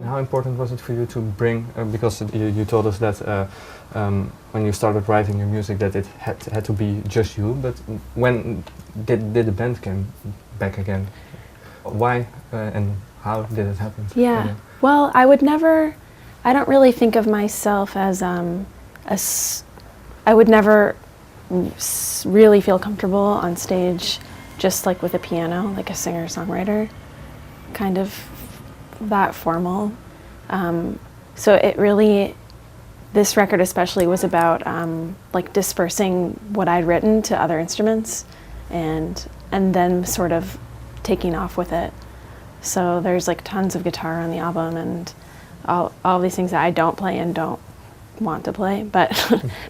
How important was it for you to bring, because you told us that when you started writing your music that it had to be just you, but when did the band come back again? Why and how did it happen? Yeah, well, I don't really think of myself as, I would never really feel comfortable on stage just like with a piano, like a singer-songwriter, kind of that formal. So it really, this record especially was about like dispersing what I'd written to other instruments and then sort of taking off with it. So there's like tons of guitar on the album and all these things that I don't play and don't want to play, but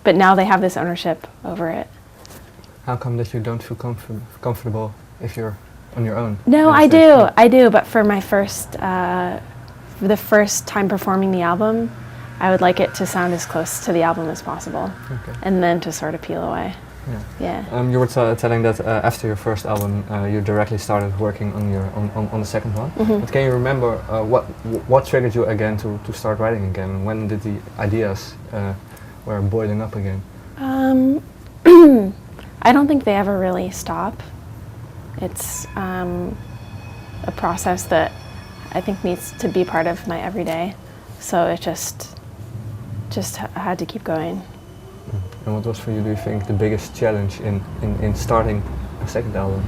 but now they have this ownership over it. How come that you don't feel comfortable if you're on your own? No, I do, but for my for the first time performing the album, I would like it to sound as close to the album as possible, and then to sort of peel away. Yeah. You were telling that after your first album, you directly started working on the second one. But can you remember what triggered you again to start writing again? When did the ideas were boiling up again? I don't think they ever really stop. It's a process that I think needs to be part of my everyday. So it just had to keep going. And what was for you, do you think, the biggest challenge in starting a second album?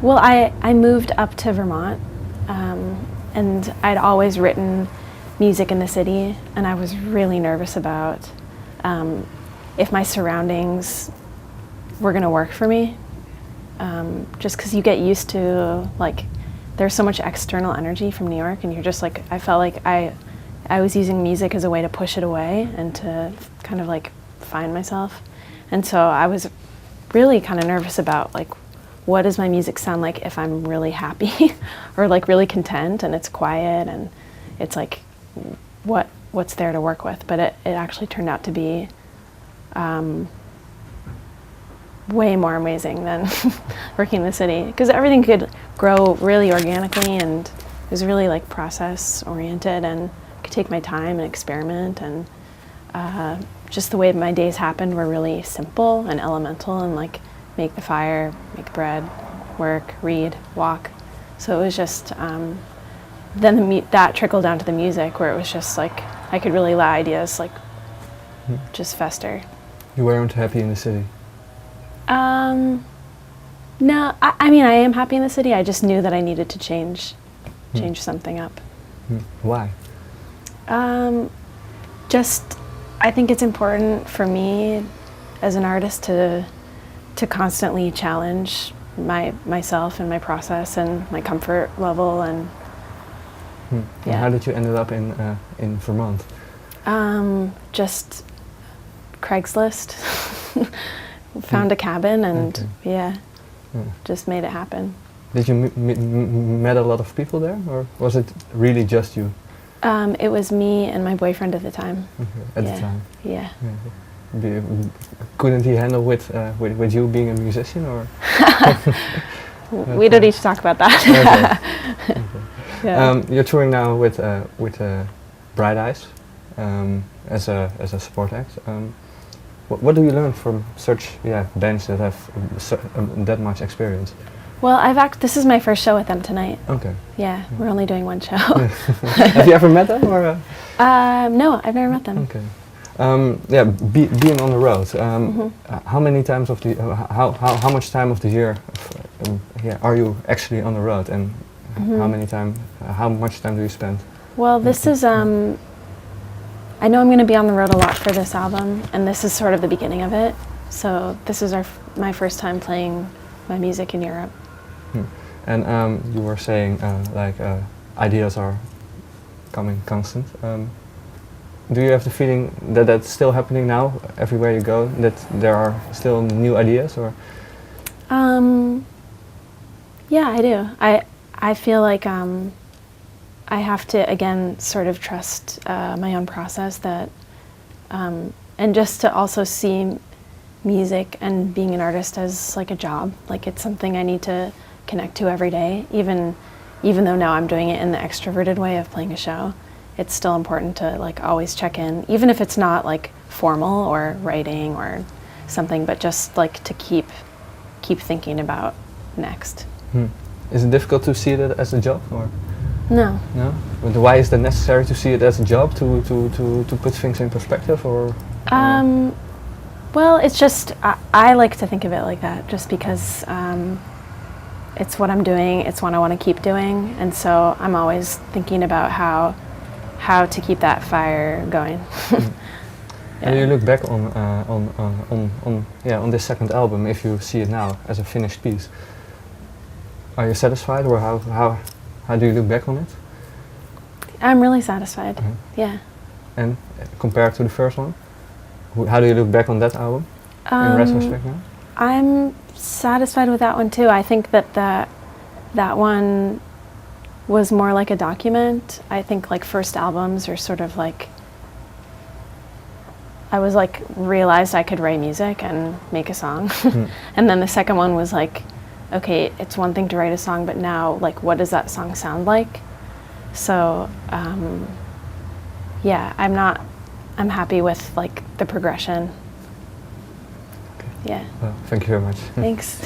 Well, I moved up to Vermont, and I'd always written music in the city, and I was really nervous about if my surroundings were going to work for me. Just because you get used to, like, there's so much external energy from New York, and you're just like, I felt like I was using music as a way to push it away and to kind of like find myself. And so I was really kind of nervous about, like, what does my music sound like if I'm really happy or like really content and it's quiet and it's like what's there to work with. But it actually turned out to be way more amazing than working in the city, because everything could grow really organically and it was really like process oriented and could take my time and experiment, and just the way my days happened were really simple and elemental, and like make the fire, make the bread, work, read, walk. So it was just then that trickled down to the music, where it was just like I could really let ideas like just fester. You weren't happy in the city? No, I mean I am happy in the city. I just knew that I needed to change something up. Why? Just, I think it's important for me as an artist to constantly challenge myself and my process and my comfort level, and yeah. And how did you end up in Vermont? Just Craigslist. Found a cabin and just made it happen. Did you met a lot of people there, or was it really just you? It was me and my boyfriend at the time. At the time? Yeah. Couldn't he handle with you being a musician, or? We don't need to talk about that. Yeah. You're touring now with Bright Eyes as a support act. What do you learn from such bands that have that much experience? Well, this is my first show with them tonight. Okay. Yeah, we're only doing one show. Have you ever met them, or? No, I've never met them. Okay. Being on the road. How many times of the how much time of the year are you actually on the road, and how much time do you spend? Well, this is I know I'm going to be on the road a lot for this album, and this is sort of the beginning of it. So this is my first time playing my music in Europe. And you were saying ideas are coming constant. Do you have the feeling that that's still happening now, everywhere you go, that there are still new ideas, or? Yeah, I do. I feel like I have to, again, sort of trust my own process, that, and just to also see music and being an artist as like a job. Like, it's something I need to connect to every day, even even though now I'm doing it in the extroverted way of playing a show, it's still important to like always check in, even if it's not like formal or writing or something, but just like to keep thinking about next. Is it difficult to see that as a job, or No. no? But why is that necessary to see it as a job, to put things in perspective, or? Well, it's just I like to think of it like that, just because it's what I'm doing, it's what I want to keep doing, and so I'm always thinking about how to keep that fire going. And you look back on this second album, if you see it now as a finished piece, are you satisfied, or how do you look back on it? I'm really satisfied. Yeah. And compared to the first one, how do you look back on that album in retrospect now? I'm satisfied with that one too. I think that one was more like a document. I think like first albums are sort of like, I was like realized I could write music and make a song. And then the second one was like, okay, it's one thing to write a song, but now like what does that song sound like? So yeah, I'm happy with like the progression. Okay. Yeah. Well, thank you very much. Thanks.